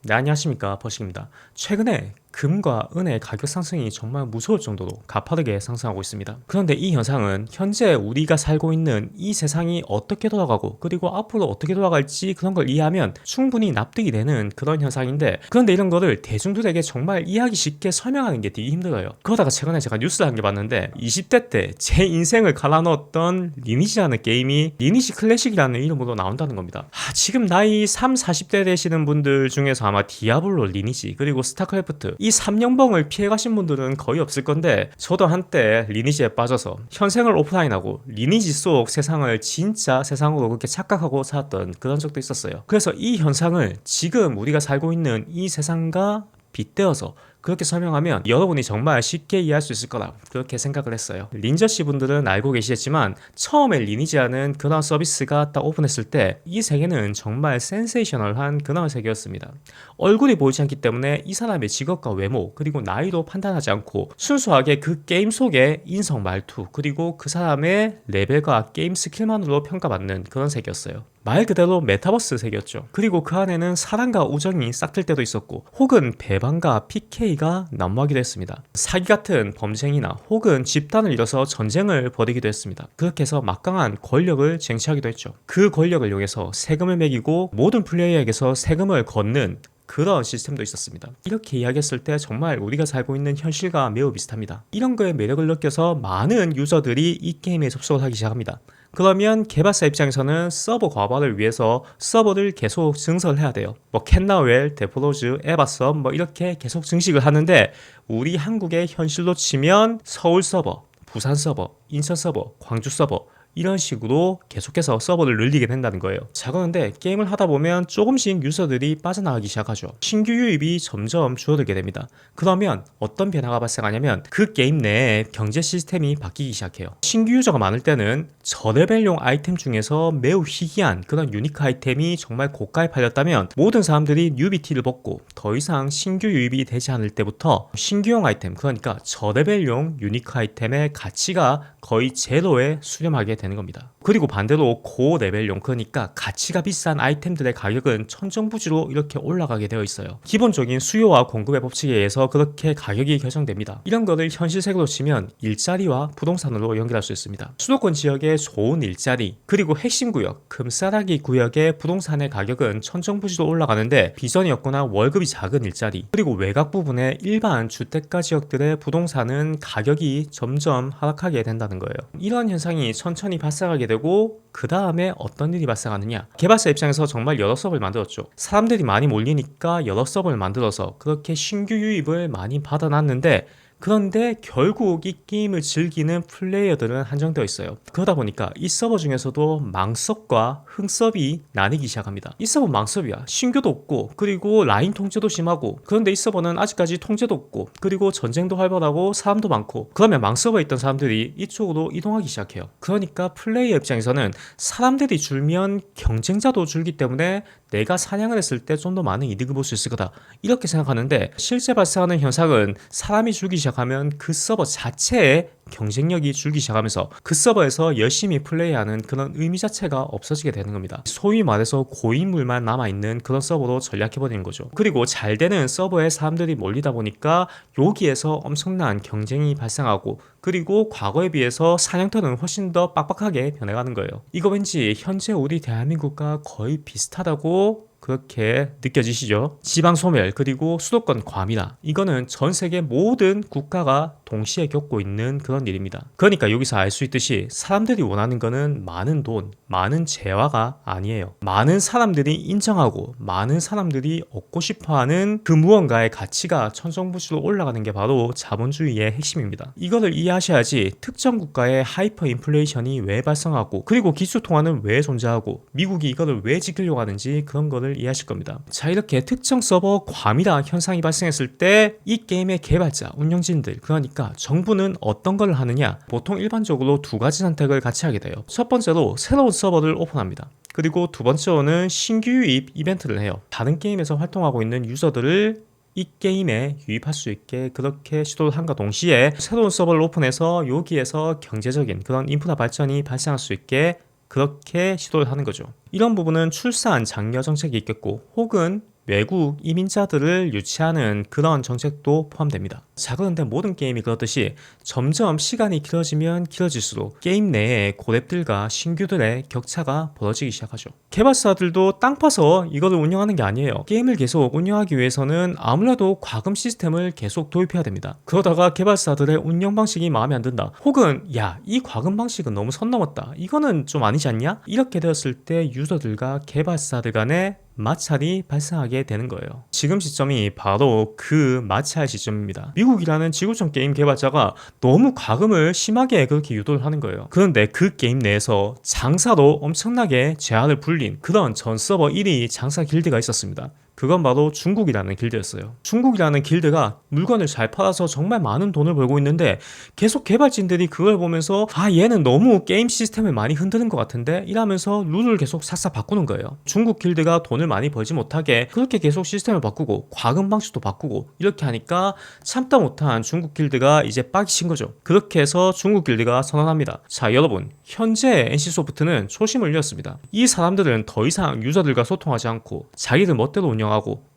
네, 안녕하십니까, 버식입니다. 최근에 금과 은의 가격 상승이 정말 무서울 정도로 가파르게 상승하고 있습니다. 그런데 이 현상은 현재 우리가 살고 있는 이 세상이 어떻게 돌아가고 그리고 앞으로 어떻게 돌아갈지 그런 걸 이해하면 충분히 납득이 되는 그런 현상인데, 그런데 이런 거를 대중들에게 정말 이해하기 쉽게 설명하는 게 되게 힘들어요. 그러다가 최근에 제가 뉴스를 한 개 봤는데 20대 때 제 인생을 갈아넣었던 리니지라는 게임이 리니지 클래식이라는 이름으로 나온다는 겁니다. 지금 나이 3, 40대 되시는 분들 중에서 아마 디아블로, 리니지, 그리고 스타크래프트 이 3연봉을 피해가신 분들은 거의 없을 건데, 저도 한때 리니지에 빠져서 현생을 오프라인하고 리니지 속 세상을 진짜 세상으로 그렇게 착각하고 살았던 그런 적도 있었어요. 그래서 이 현상을 지금 우리가 살고 있는 이 세상과 빗대어서 그렇게 설명하면 여러분이 정말 쉽게 이해할 수 있을 거라 그렇게 생각을 했어요. 린저씨 분들은 알고 계시겠지만 처음에 리니지하는 그런 서비스가 딱 오픈했을 때 이 세계는 정말 센세이셔널한 그런 세계였습니다. 얼굴이 보이지 않기 때문에 이 사람의 직업과 외모 그리고 나이도 판단하지 않고 순수하게 그 게임 속의 인성 말투 그리고 그 사람의 레벨과 게임 스킬만으로 평가받는 그런 세계였어요. 말 그대로 메타버스 세계였죠. 그리고 그 안에는 사랑과 우정이 싹틀 때도 있었고, 혹은 배반과 PK가 난무하기도 했습니다. 사기 같은 범죄행위나 혹은 집단을 이뤄서 전쟁을 벌이기도 했습니다. 그렇게 해서 막강한 권력을 쟁취하기도 했죠. 그 권력을 이용해서 세금을 매기고 모든 플레이어에게서 세금을 걷는 그런 시스템도 있었습니다. 이렇게 이야기했을 때 정말 우리가 살고 있는 현실과 매우 비슷합니다. 이런 거에 매력을 느껴서 많은 유저들이 이 게임에 접속을 하기 시작합니다. 그러면 개발사 입장에서는 서버 과발을 위해서 서버를 계속 증설을 해야 돼요. 캔나웰, 데포로즈, 에바썸 이렇게 계속 증식을 하는데, 우리 한국의 현실로 치면 서울 서버, 부산 서버, 인천 서버, 광주 서버 이런 식으로 계속해서 서버를 늘리게 된다는 거예요. 자, 그런데 게임을 하다 보면 조금씩 유저들이 빠져나가기 시작하죠. 신규 유입이 점점 줄어들게 됩니다. 그러면 어떤 변화가 발생하냐면 그 게임 내에 경제 시스템이 바뀌기 시작해요. 신규 유저가 많을 때는 저레벨용 아이템 중에서 매우 희귀한 그런 유니크 아이템이 정말 고가에 팔렸다면 모든 사람들이 뉴비티를 벗고 더 이상 신규 유입이 되지 않을 때부터 신규용 아이템, 그러니까 저레벨용 유니크 아이템의 가치가 거의 제로에 수렴하게 되는 겁니다. 그리고 반대로 고레벨용, 그러니까 가치가 비싼 아이템들의 가격은 천정부지로 이렇게 올라가게 되어 있어요. 기본적인 수요와 공급의 법칙에 의해서 그렇게 가격이 결정됩니다. 이런 거를 현실 세계로 치면 일자리와 부동산으로 연결할 수 있습니다. 수도권 지역의 좋은 일자리, 그리고 핵심 구역, 금싸라기 구역의 부동산의 가격은 천정부지로 올라가는데, 비전이었거나 월급이 작은 일자리, 그리고 외곽 부분의 일반 주택가 지역들의 부동산은 가격이 점점 하락하게 된다는 거예요. 이런 현상이 천천히 발생하게 되고, 그 다음에 어떤 일이 발생하느냐, 개발사 입장에서 정말 여러 서버를 만들었죠. 사람들이 많이 몰리니까 여러 서버를 만들어서 그렇게 신규 유입을 많이 받아놨는데, 그런데 결국 이 게임을 즐기는 플레이어들은 한정되어 있어요. 그러다 보니까 이 서버 중에서도 망섭과 흑섭이 나뉘기 시작합니다. 이 서버 망섭이야. 신규도 없고 그리고 라인 통제도 심하고, 그런데 이 서버는 아직까지 통제도 없고 그리고 전쟁도 활발하고 사람도 많고, 그러면 망서버에 있던 사람들이 이쪽으로 이동하기 시작해요. 그러니까 플레이어 입장에서는 사람들이 줄면 경쟁자도 줄기 때문에 내가 사냥을 했을 때 좀 더 많은 이득을 볼 수 있을 거다, 이렇게 생각하는데, 실제 발생하는 현상은 사람이 줄기 시작하면 그 서버 자체에 경쟁력이 줄기 시작하면서 그 서버에서 열심히 플레이하는 그런 의미 자체가 없어지게 되는 겁니다. 소위 말해서 고인물만 남아있는 그런 서버로 전략해버리는 거죠. 그리고 잘 되는 서버에 사람들이 몰리다 보니까 여기에서 엄청난 경쟁이 발생하고, 그리고 과거에 비해서 사냥터는 훨씬 더 빡빡하게 변해가는 거예요. 이거 왠지 현재 우리 대한민국과 거의 비슷하다고 그렇게 느껴지시죠? 지방 소멸 그리고 수도권 과밀화, 이거는 전 세계 모든 국가가 동시에 겪고 있는 그런 일입니다. 그러니까 여기서 알 수 있듯이 사람들이 원하는 거는 많은 돈, 많은 재화가 아니에요. 많은 사람들이 인정하고 많은 사람들이 얻고 싶어하는 그 무언가의 가치가 천정부지로 올라가는 게 바로 자본주의의 핵심입니다. 이거를 이해하셔야지 특정 국가의 하이퍼 인플레이션이 왜 발생하고, 그리고 기술통화는 왜 존재하고, 미국이 이거를 왜 지키려고 하는지 그런 거를 이해하실 겁니다. 자, 이렇게 특정 서버 과밀화 현상이 발생했을 때 이 게임의 개발자, 운영진들, 그러니까 정부는 어떤 걸 하느냐, 보통 일반적으로 두 가지 선택을 같이 하게 돼요. 첫 번째로 새로운 서버를 오픈합니다. 그리고 두 번째로는 신규 유입 이벤트를 해요. 다른 게임에서 활동하고 있는 유저들을 이 게임에 유입할 수 있게 그렇게 시도를 한과 동시에 새로운 서버를 오픈해서 여기에서 경제적인 그런 인프라 발전이 발생할 수 있게 그렇게 시도를 하는 거죠. 이런 부분은 출산 장려 정책이 있겠고, 혹은 외국 이민자들을 유치하는 그런 정책도 포함됩니다. 자, 그런데 모든 게임이 그렇듯이 점점 시간이 길어지면 길어질수록 게임 내에 고렙들과 신규들의 격차가 벌어지기 시작하죠. 개발사들도 땅 파서 이거를 운영하는 게 아니에요. 게임을 계속 운영하기 위해서는 아무래도 과금 시스템을 계속 도입해야 됩니다. 그러다가 개발사들의 운영 방식이 마음에 안 든다, 혹은 야, 이 과금 방식은 너무 선 넘었다, 이거는 좀 아니지 않냐? 이렇게 되었을 때 유저들과 개발사들 간의 마찰이 발생하게 되는 거예요. 지금 시점이 바로 그 마찰 시점입니다. 미국이라는 지구촌 게임 개발자가 너무 과금을 심하게 그렇게 유도를 하는 거예요. 그런데 그 게임 내에서 장사로 엄청나게 제한을 불린 그런 전 서버 1위 장사 길드가 있었습니다. 그건 바로 중국이라는 길드였어요. 중국이라는 길드가 물건을 잘 팔아서 정말 많은 돈을 벌고 있는데 계속 개발진들이 그걸 보면서 아, 얘는 너무 게임 시스템을 많이 흔드는 것 같은데 이러면서 룰을 계속 싹싹 바꾸는 거예요. 중국 길드가 돈을 많이 벌지 못하게 그렇게 계속 시스템을 바꾸고 과금 방식도 바꾸고 이렇게 하니까 참다 못한 중국 길드가 이제 빡이 친 거죠. 그렇게 해서 중국 길드가 선언합니다. 자, 여러분, 현재 NC소프트는 초심을 잃었습니다. 이 사람들은 더 이상 유저들과 소통하지 않고 자기들 멋대로 운영하고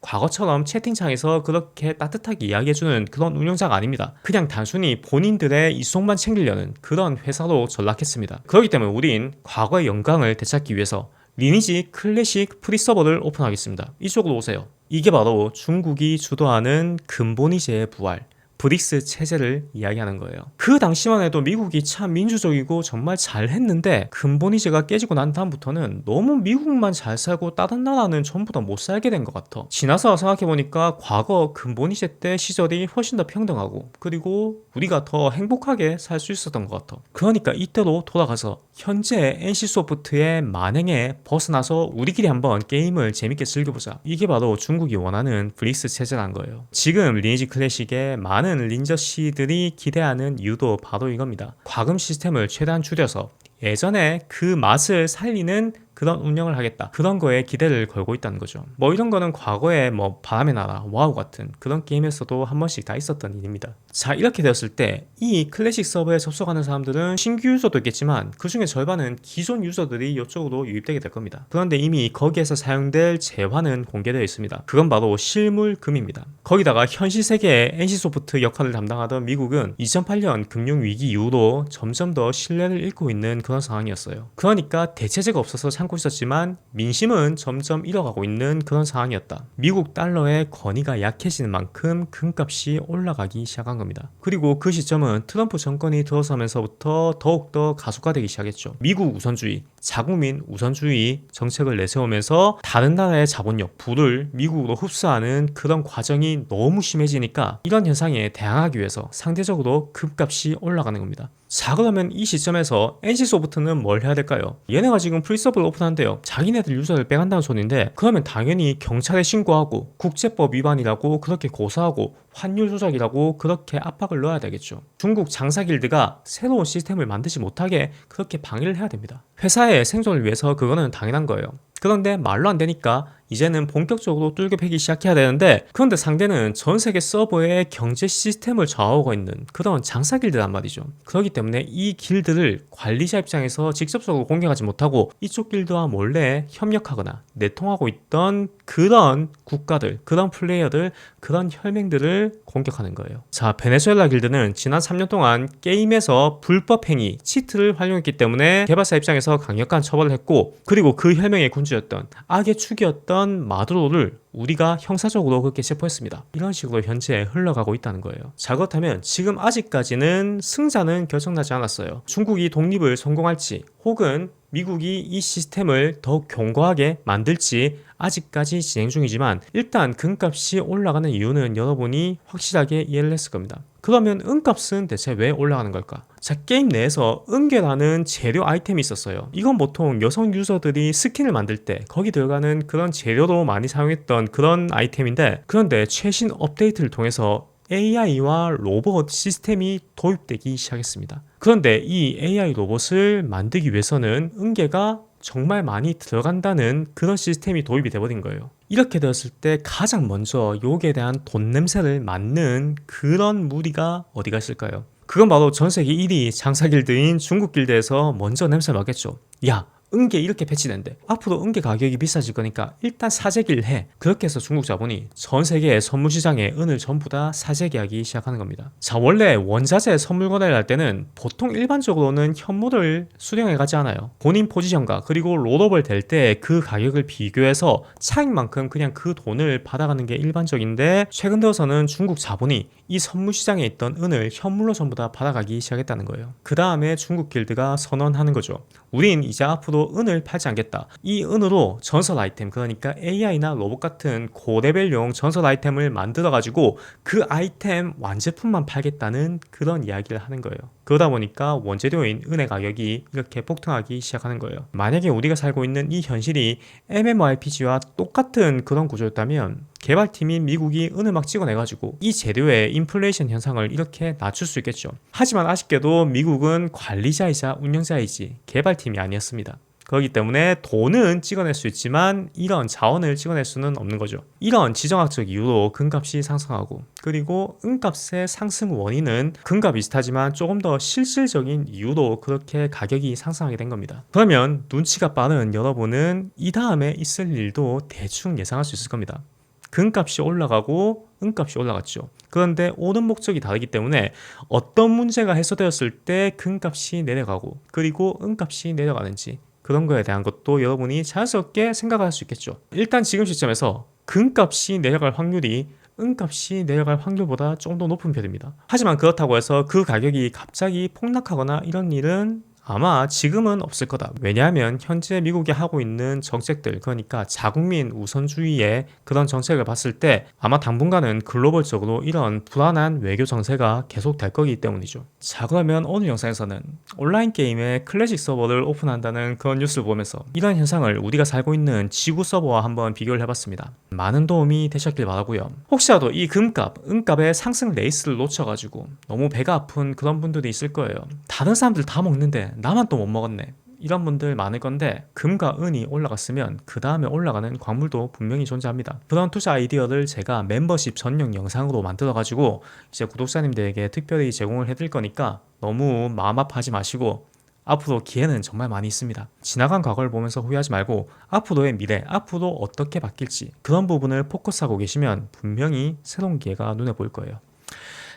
과거처럼 채팅창에서 그렇게 따뜻하게 이야기해주는 그런 운영자가 아닙니다. 그냥 단순히 본인들의 이속만 챙기려는 그런 회사로 전락했습니다. 그렇기 때문에 우린 과거의 영광을 되찾기 위해서 리니지 클래식 프리서버를 오픈하겠습니다. 이쪽으로 오세요. 이게 바로 중국이 주도하는 근본이제의 부활, 브릭스 체제를 이야기하는 거예요. 그 당시만 해도 미국이 참 민주적이고 정말 잘했는데 근본이제가 깨지고 난 다음부터는 너무 미국만 잘 살고 다른 나라는 전부 다 못 살게 된 것 같아. 지나서 생각해보니까 과거 근본이제 때 시절이 훨씬 더 평등하고 그리고 우리가 더 행복하게 살 수 있었던 것 같아. 그러니까 이때로 돌아가서 현재 NC소프트의 만행에 벗어나서 우리끼리 한번 게임을 재밌게 즐겨보자. 이게 바로 중국이 원하는 브릭스 체제란 거예요. 지금 리니지 클래식의 많은 린저씨들이 기대하는 이유도 바로 이겁니다. 과금 시스템을 최대한 줄여서 예전에 그 맛을 살리는 그런 운영을 하겠다, 그런 거에 기대를 걸고 있다는 거죠. 뭐 이런 거는 과거에 뭐 바람의 나라, 와우 같은 그런 게임에서도 한 번씩 다 있었던 일입니다. 자, 이렇게 되었을 때 이 클래식 서버에 접속하는 사람들은 신규 유저도 있겠지만 그 중에 절반은 기존 유저들이 이쪽으로 유입되게 될 겁니다. 그런데 이미 거기에서 사용될 재화는 공개되어 있습니다. 그건 바로 실물금입니다. 거기다가 현실 세계의 NC소프트 역할을 담당하던 미국은 2008년 금융위기 이후로 점점 더 신뢰를 잃고 있는 그런 상황이었어요. 그러니까 대체제가 없어서 참고 있었지만 민심은 점점 잃어가고 있는 그런 상황이었다. 미국 달러의 권위가 약해지는 만큼 금값이 올라가기 시작한 겁니다. 그리고 그 시점은 트럼프 정권이 들어서면서부터 더욱더 가속화되기 시작했죠. 미국 우선주의, 자국민 우선주의 정책을 내세우면서 다른 나라의 자본력, 부를 미국으로 흡수하는 그런 과정이 너무 심해지니까 이런 현상에 대항하기 위해서 상대적으로 금값이 올라가는 겁니다. 자, 그러면 이 시점에서 NC소프트는 뭘 해야 될까요? 얘네가 지금 프리서버를 오픈한대요. 자기네들 유저를 빼간다는 소리인데 그러면 당연히 경찰에 신고하고 국제법 위반이라고 그렇게 고소하고 환율 조작이라고 그렇게 압박을 넣어야 되겠죠. 중국 장사길드가 새로운 시스템을 만들지 못하게 그렇게 방해를 해야 됩니다. 회사의 생존을 위해서 그거는 당연한 거예요. 그런데 말로 안 되니까 이제는 본격적으로 뚫겨 패기 시작해야 되는데, 그런데 상대는 전 세계 서버의 경제 시스템을 좌우하고 있는 그런 장사 길드란 말이죠. 그렇기 때문에 이 길드를 관리자 입장에서 직접적으로 공격하지 못하고 이쪽 길드와 몰래 협력하거나 내통하고 있던 그런 국가들, 그런 플레이어들, 그런 혈맹들을 공격하는 거예요. 자, 베네수엘라 길드는 지난 3년 동안 게임에서 불법 행위, 치트를 활용했기 때문에 개발사 입장에서 강력한 처벌을 했고, 그리고 그 혈맹의 군주였던 악의 축이었던 마두로를 우리가 형사적으로 그렇게 체포했습니다. 이런 식으로 현재 흘러가고 있다는 거예요. 자, 그렇다면 지금 아직까지는 승자는 결정나지 않았어요. 중국이 독립을 성공할지 혹은 미국이 이 시스템을 더 견고하게 만들지 아직까지 진행 중이지만, 일단 금값이 올라가는 이유는 여러분이 확실하게 이해를 했을 겁니다. 그러면 은값은 대체 왜 올라가는 걸까? 자, 게임 내에서 은계라는 재료 아이템이 있었어요. 이건 보통 여성 유저들이 스킨을 만들 때 거기 들어가는 그런 재료로 많이 사용했던 그런 아이템인데, 그런데 최신 업데이트를 통해서 AI와 로봇 시스템이 도입되기 시작했습니다. 그런데 이 AI 로봇을 만들기 위해서는 은계가 정말 많이 들어간다는 그런 시스템이 도입이 돼버린 거예요. 이렇게 되었을 때 가장 먼저 요기에 대한 돈 냄새를 맡는 그런 무리가 어디가 있을까요? 그건 바로 전세계 1위 장사길드인 중국 길드에서 먼저 냄새를 맡겠죠. 야, 은계 이렇게 배치된대. 앞으로 은계 가격이 비싸질 거니까 일단 사재기를 해. 그렇게 해서 중국 자본이 전 세계의 선물 시장에 은을 전부 다 사재기하기 시작하는 겁니다. 자, 원래 원자재 선물 거래를 할 때는 보통 일반적으로는 현물을 수령해 가지 않아요. 본인 포지션과 그리고 롤업을 될 때 그 가격을 비교해서 차익만큼 그냥 그 돈을 받아가는 게 일반적인데, 최근 들어서는 중국 자본이 이 선물 시장에 있던 은을 현물로 전부 다 받아가기 시작했다는 거예요. 그 다음에 중국 길드가 선언하는 거죠. 우린 이제 앞으로 은을 팔지 않겠다. 이 은으로 전설 아이템, 그러니까 AI나 로봇 같은 고레벨용 전설 아이템을 만들어가지고 그 아이템 완제품만 팔겠다는 그런 이야기를 하는 거예요. 그러다 보니까 원재료인 은의 가격이 이렇게 폭등하기 시작하는 거예요. 만약에 우리가 살고 있는 이 현실이 MMORPG와 똑같은 그런 구조였다면 개발팀인 미국이 은을 막 찍어내가지고 이 재료의 인플레이션 현상을 이렇게 낮출 수 있겠죠. 하지만 아쉽게도 미국은 관리자이자 운영자이지 개발팀이 아니었습니다. 그렇기 때문에 돈은 찍어낼 수 있지만 이런 자원을 찍어낼 수는 없는 거죠. 이런 지정학적 이유로 금값이 상승하고, 그리고 은값의 상승 원인은 금과 비슷하지만 조금 더 실질적인 이유로 그렇게 가격이 상승하게 된 겁니다. 그러면 눈치가 빠른 여러분은 이 다음에 있을 일도 대충 예상할 수 있을 겁니다. 금값이 올라가고 은값이 올라갔죠. 그런데 오른 목적이 다르기 때문에 어떤 문제가 해소되었을 때 금값이 내려가고 그리고 은값이 내려가는지, 그런 거에 대한 것도 여러분이 자연스럽게 생각할 수 있겠죠. 일단 지금 시점에서 금값이 내려갈 확률이 은값이 내려갈 확률보다 좀 더 높은 편입니다. 하지만 그렇다고 해서 그 가격이 갑자기 폭락하거나 이런 일은 아마 지금은 없을 거다. 왜냐하면 현재 미국이 하고 있는 정책들, 그러니까 자국민 우선주의의 그런 정책을 봤을 때 아마 당분간은 글로벌적으로 이런 불안한 외교 정세가 계속될 거기 때문이죠. 자, 그러면 오늘 영상에서는 온라인 게임의 클래식 서버를 오픈한다는 그런 뉴스를 보면서 이런 현상을 우리가 살고 있는 지구 서버와 한번 비교를 해봤습니다. 많은 도움이 되셨길 바라고요. 혹시라도 이 금값, 은값의 상승 레이스를 놓쳐가지고 너무 배가 아픈 그런 분들이 있을 거예요. 다른 사람들 다 먹는데 나만 또 못 먹었네, 이런 분들 많을 건데, 금과 은이 올라갔으면 그 다음에 올라가는 광물도 분명히 존재합니다. 그런 투자 아이디어를 제가 멤버십 전용 영상으로 만들어가지고 이제 구독자님들에게 특별히 제공을 해드릴 거니까 너무 마음 아파하지 마시고, 앞으로 기회는 정말 많이 있습니다. 지나간 과거를 보면서 후회하지 말고 앞으로의 미래, 앞으로 어떻게 바뀔지 그런 부분을 포커스하고 계시면 분명히 새로운 기회가 눈에 보일 거예요.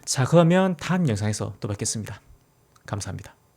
자, 그러면 다음 영상에서 또 뵙겠습니다. 감사합니다.